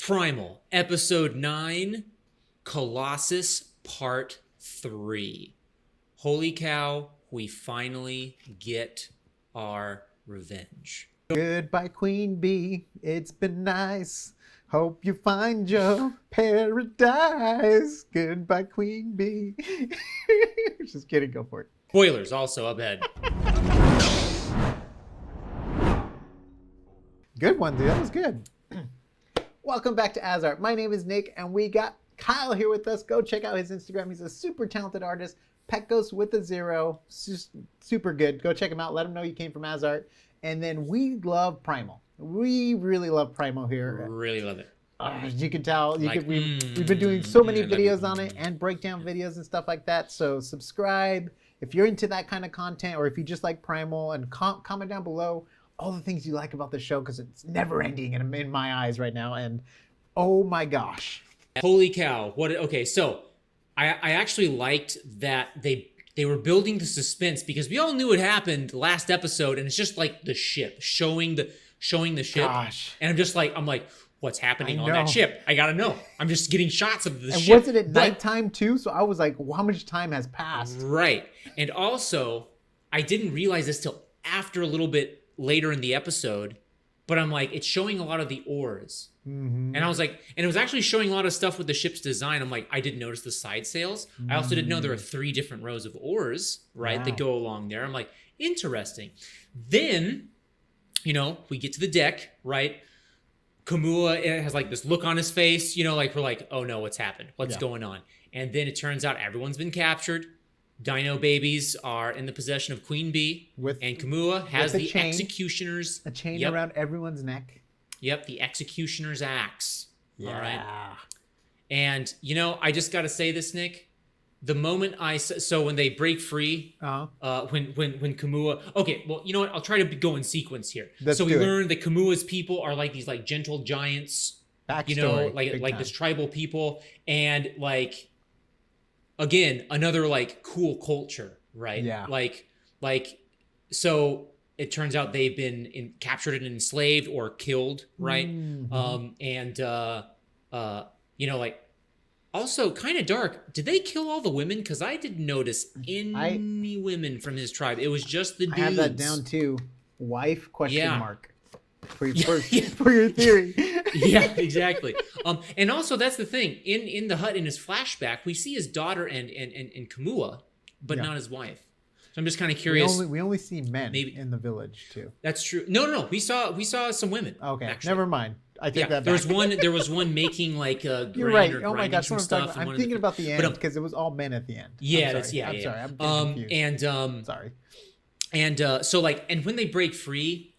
Primal, Episode 9, Colossus Part 3. Holy cow, we finally get our revenge. Goodbye, Queen Bee. It's been nice. Hope you find your paradise. Goodbye, Queen Bee. Just kidding. Go for it. Spoilers also up ahead. Good one, dude. That was good. Welcome back to AsArt. My name is Nick, and we got Kyle here with us. Go check out his Instagram. He's a super talented artist. Pecos with a 0. Super good. Go check him out. Let him know you came from AsArt. And then we love Primal. We really love Primal here. Really love it. You can tell. We've been doing so many videos on it and breakdown videos and stuff like that. So subscribe if you're into that kind of content, or if you just like Primal, and comment down below all the things you like about the show, because it's never ending in my eyes right now. And oh my gosh. Holy cow. Okay, so I actually liked that they were building the suspense, because we all knew it happened last episode, and it's just like the ship showing the ship. Gosh. And I'm like, what's happening on that ship? I gotta know. I'm just getting shots of the ship. And was it at nighttime too? So I was like, well, how much time has passed? Right. And also, I didn't realize this till after a little bit later in the episode, but I'm like, it's showing a lot of the oars. Mm-hmm. And I was like, and it was actually showing a lot of stuff with the ship's design. I'm like, I didn't notice the side sails. I also didn't know there are 3 different rows of oars, right, that go along there. I'm like, interesting. Then, we get to the deck, right? Kamua has like this look on his face, like we're like, oh no, what's happened? What's going on? And then it turns out everyone's been captured. Dino babies are in the possession of Queen Bee, and Kamua has the executioner's... A chain around everyone's neck. Yep, the executioner's axe. Yeah. All right. And, I just got to say this, Nick. The moment so when they break free, when Kamua... Okay, well, you know what? I'll try to go in sequence here. So we learn that Kamua's people are like these like gentle giants, backstory, like this tribal people, and like... Again, another like cool culture, right? Yeah. So it turns out they've been captured and enslaved or killed, right? Mm-hmm. Also kind of dark. Did they kill all the women? Because I didn't notice any women from his tribe. It was just the dudes. I have that down too. Wife ? For your theory. Yeah, exactly. And also that's the thing. In the hut, in his flashback, we see his daughter and Kamua, but not his wife. So I'm just kind of curious. We only see men in the village too. That's true. No. We saw some women. Okay, actually. Never mind. I take that back. There was one making like a You're right. Oh my gosh, stuff. I'm thinking about the end because it was all men at the end. Yeah, I'm sorry. I'm confused. And sorry. And so and when they break free,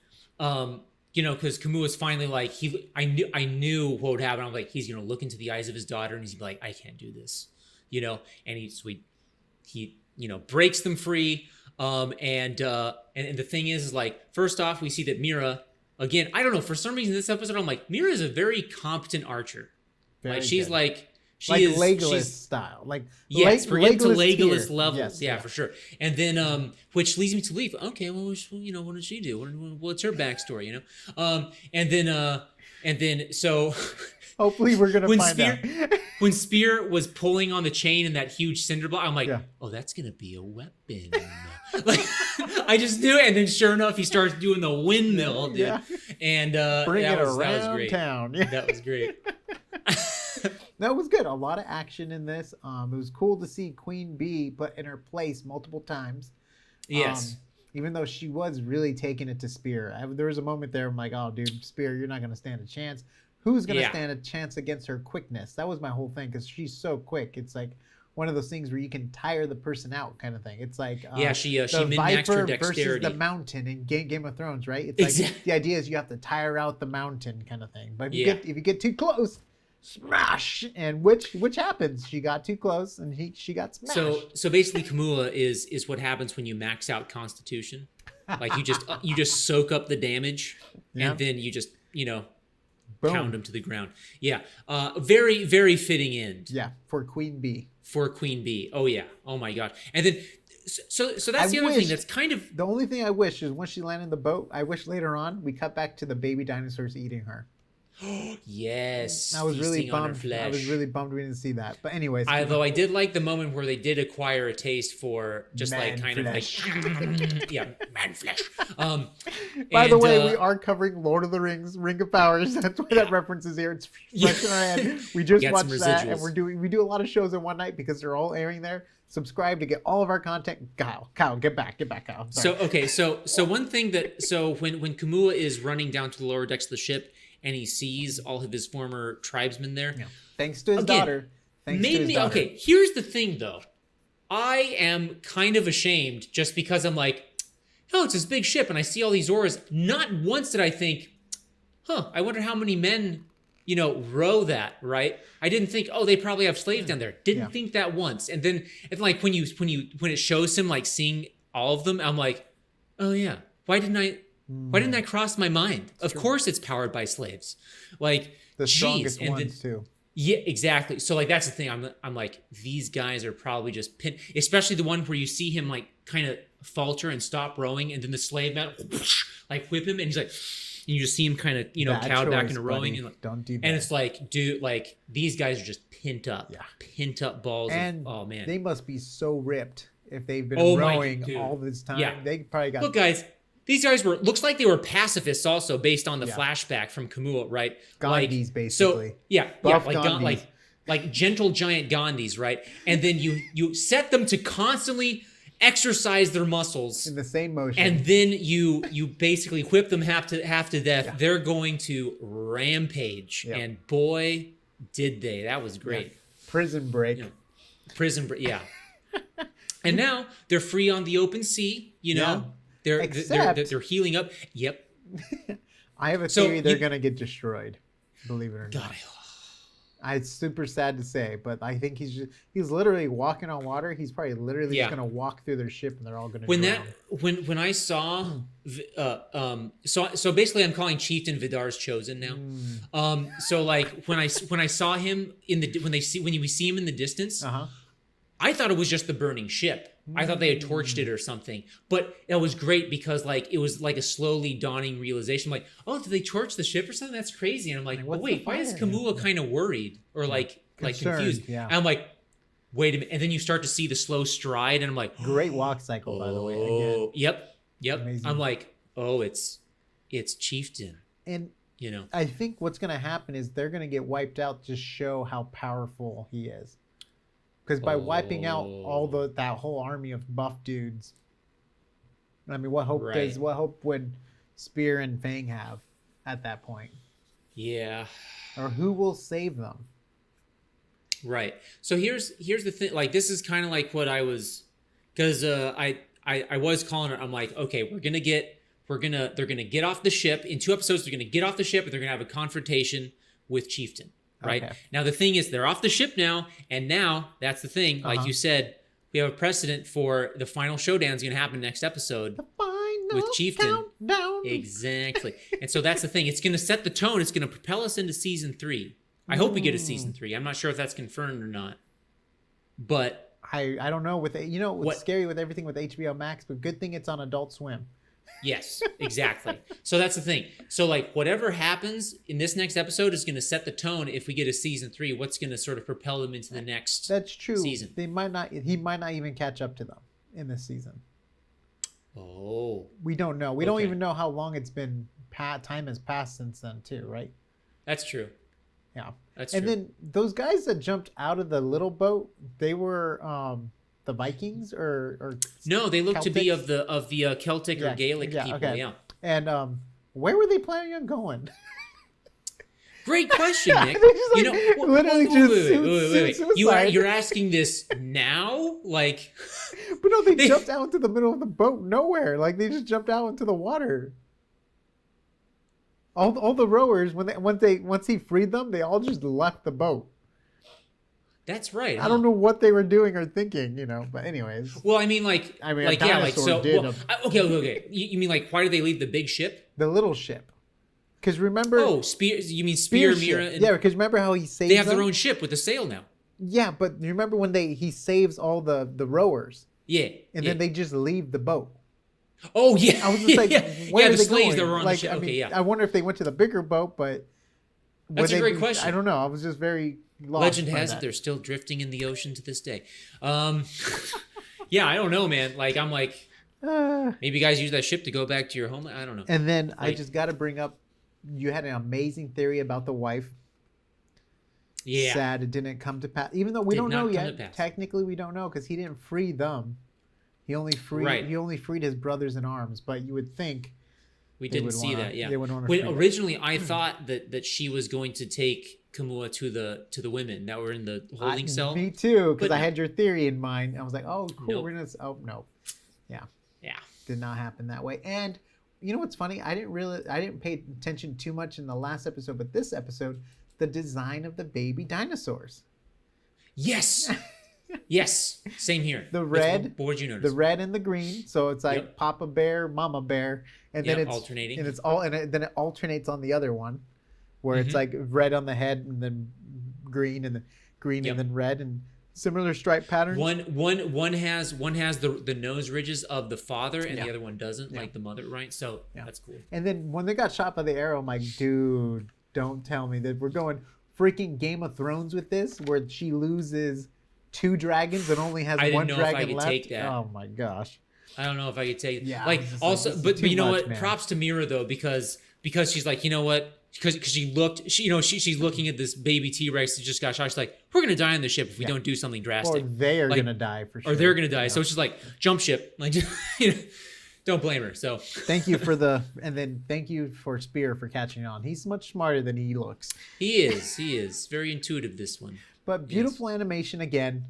because Kamua's finally like I knew what would happen. I'm like, he's gonna look into the eyes of his daughter and he's gonna be like, I can't do this, and he breaks them free. And the thing is like, first off, we see that Mira, again, I don't know, for some reason this episode I'm like, Mira is a very competent archer. She's Legolas style, like yes, forget to Legolas tier. levels, for sure. And then, which leads me to believe, okay, well, what did she do? What's her backstory? And then, so hopefully we're gonna find out. When Spear was pulling on the chain and that huge cinder block, I'm like, oh, that's gonna be a weapon. Like, I just knew it. And then, sure enough, he starts doing the windmill, dude. Yeah. And bring it around that was great. Town. Yeah. That was great. That was good. A lot of action in this. It was cool to see Queen Bee put in her place multiple times. Yes. Even though she was really taking it to Spear. There was a moment there I'm like, oh, dude, Spear, you're not going to stand a chance. Who's going to stand a chance against her quickness? That was my whole thing, because she's so quick. It's like one of those things where you can tire the person out kind of thing. It's like she min-maxed her dexterity. Versus the mountain in Game of Thrones, right? It's like the idea is you have to tire out the mountain kind of thing. But if you get too close, smash, and which happens. She got too close and she got smashed. So basically Kamua is what happens when you max out Constitution. Like you just soak up the damage and then you just pound them to the ground. Very, very fitting end. For Queen Bee. Oh yeah. Oh my god. And then so that's the other thing that's kind of the only thing I wish is once she landed in the boat, I wish later on we cut back to the baby dinosaurs eating her. Yes, I was really feasting on her bummed. flesh. I was really bummed we didn't see that. But anyways, Though I did like the moment where they did acquire a taste for just Man like kind flesh. of like yeah, man flesh. By the and, way, we are covering Lord of the Rings: Ring of Powers. That's why that reference is here. It's fresh in our head. We just Got watched some that, and residuals. we do a lot of shows in one night because they're all airing there. Subscribe to get all of our content. Kyle, get back, Kyle. Sorry. So one thing that when Kamua is running down to the lower decks of the ship and he sees all of his former tribesmen there, Yeah. Thanks to his Again, daughter. Okay, here's the thing though. I am kind of ashamed just because I'm like, oh, it's this big ship and I see all these oars. Not once did I think, I wonder how many men, row that, right? I didn't think, oh, they probably have slaves down there. Didn't think that once. And then like when it shows him like seeing all of them, I'm like, oh yeah, why didn't that cross my mind? Of course it's powered by slaves. Like the strongest and ones too. Yeah, exactly. So like that's the thing. I'm like, these guys are probably just pinned, especially the one where you see him like kind of falter and stop rowing, and then the slave man like whip him, and he's like, and you just see him kind of cowed back into rowing, and like, don't do that. And it's like, dude, like these guys are just pent up balls. And oh man, they must be so ripped if they've been rowing all this time. Yeah. They probably got. Look, guys. These guys looks like they were pacifists also based on the flashback from Kamua, right? Gandhis, basically. So, yeah, Buff like Gandhis. like gentle giant Gandhis, right? And then you set them to constantly exercise their muscles in the same motion. And then you basically whip them half to death. Yeah. They're going to rampage. Yep. And boy, did they. That was great. Yeah. Prison break. Prison break, yeah. And now they're free on the open sea, Yeah. They're healing up. Yep. I have a theory they're going to get destroyed. Believe it or not. It's super sad to say, but I think he's literally walking on water. He's probably literally just going to walk through their ship and they're all going to drown. When I saw so basically I'm calling Chieftain Vidar's chosen now. So like when I saw him when we see him in the distance, I thought it was just the burning ship. I thought they had torched it or something. But it was great because like it was like a slowly dawning realization. I'm like, oh, did they torch the ship or something? That's crazy. And I'm like, oh, wait, why is Kamua kind of worried or like confused? Yeah. And I'm like, wait a minute. And then you start to see the slow stride and I'm like, great walk cycle, by the way. Again. Yep. Amazing. I'm like, oh, it's Chieftain. And I think what's going to happen is they're going to get wiped out to show how powerful he is. Because by wiping out that whole army of buff dudes, I mean, what hope would Spear and Fang have at that point? Yeah. Or who will save them? Right. So here's the thing. Like this is kind of like what I was, because I was calling it. I'm like, okay, they're gonna get off the ship in 2 episodes. They're gonna get off the ship and they're gonna have a confrontation with Chieftain. Right. Okay. Now, the thing is, they're off the ship now. And now, that's the thing. Like you said, we have a precedent for the final showdown is going to happen next episode with Chieftain. Countdown. Exactly. And so that's the thing. It's going to set the tone. It's going to propel us into season 3. I hope we get a season 3. I'm not sure if that's confirmed or not. But I don't know. What's scary with everything with HBO Max, but good thing it's on Adult Swim. Yes, exactly. So that's the thing. So like whatever happens in this next episode is going to set the tone. If we get a season 3, what's going to sort of propel them into the next That's true. season. He might not even catch up to them in this season. Oh. We don't know. We don't even know how long it's been. Time has passed since then too, right? That's true. Yeah. That's and true. then those guys that jumped out of the little boat, they were the Vikings or no, they look Celtics? to be of the Celtic or Gaelic people. Okay. Yeah. And where were they planning on going? Great question, Nick. Wait. You're asking this now, like? But no, they jumped out into the middle of the boat nowhere. Like they just jumped out into the water. All the rowers once he freed them, they all just left the boat. That's right. I don't know what they were doing or thinking, But anyways. Well, I mean, okay. You mean like why did they leave the big ship? The little ship. Because remember. Oh, Spear. You mean Spear, Mira? Yeah, because remember how he saves. They have their own ship with a sail now. Yeah, but you remember when he saves all the rowers. Yeah. And then they just leave the boat. Oh yeah. I was just like, where are the they slaves going? that were on the ship. I wonder That's a great question. I don't know. I was just very lost. Legend by has that. it they're still drifting in the ocean to this day. Yeah, I don't know, man. Like, I'm like, maybe you guys use that ship to go back to your home. I don't know. And then I just got to bring up, you had an amazing theory about the wife. Yeah. Sad it didn't come to pass. Even though we don't know yet. Pass. Technically, we don't know because he didn't free them. He only freed his brothers in arms. But you would think we didn't see that. Yeah. They would want to when originally I thought that she was going to take Kamua to the women that were in the holding cell. Me too, because But I had your theory in mind. I was like, oh, cool. Nope. We're gonna. Oh no. Yeah. Yeah. Did not happen that way. And you know what's funny? I didn't pay attention too much in the last episode, but this episode, the design of the baby dinosaurs. Yes. Yes. Same here. The red. What would you notice? The red and the green. So it's like Papa Bear, Mama Bear, and then it's alternating. And it's then it alternates on the other one, where it's like red on the head and then green and then green and then red and similar stripe patterns. One has the nose ridges of the father and the other one doesn't, like the mother, right? So that's cool. And then when they got shot by the arrow, I'm like, dude, don't tell me that we're going freaking Game of Thrones with this, where she loses 2 dragons and only has one dragon left. I didn't know if I could take that. Oh my gosh. I don't know if I could take it. Yeah. Like also, like, but you know much, what? man. Props to Mira though, because she's like, you know what? Because she's looking at this baby T-Rex that just got shot. She's like, we're gonna die on the ship if we don't do something drastic. Or they are gonna die for sure. Or they're gonna die. So she's like, jump ship. Like, don't blame her. So thank you for Spear for catching on. He's much smarter than he looks. He is very intuitive, this one. But beautiful animation again.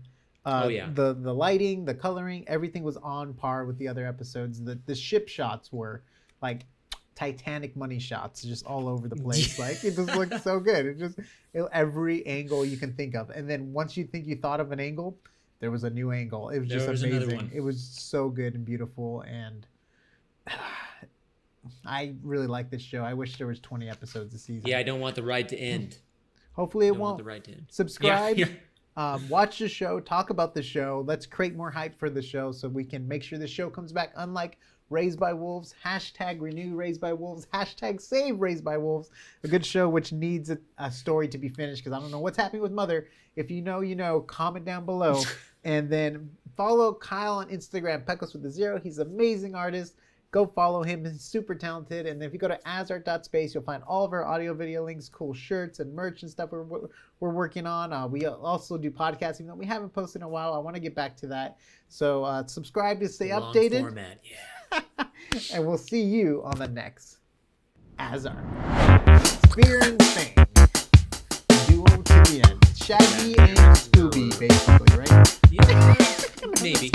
The lighting, the coloring, everything was on par with the other episodes. The ship shots were like Titanic money shots, just all over the place. Like it just looked so good. Every angle you can think of. And then once you think you thought of an angle, there was a new angle. It was just amazing. It was so good and beautiful, and I really like this show. I wish there was 20 episodes a season. Yeah, I don't want the ride to end. Hopefully it won't. The ride to end. Subscribe. Yeah. Watch the show. Talk about the show. Let's create more hype for the show so we can make sure the show comes back. Unlike Raised by Wolves, #renew Raised by Wolves, #save Raised by Wolves. A good show which needs a story to be finished, because I don't know what's happening with Mother. If you know, you know. Comment down below. And then follow Kyle on Instagram, Pecos with a 0. He's an amazing artist. Go follow him. He's super talented. And if you go to asart.space, you'll find all of our audio video links, cool shirts and merch and stuff we're working on. We also do podcasting that we haven't posted in a while. I want to get back to that. So subscribe to stay updated. Long format, yeah. And we'll see you on the next AsArt. Spear and Fang. Duo to the end. Shaggy and Scooby, basically, right? Yeah, maybe.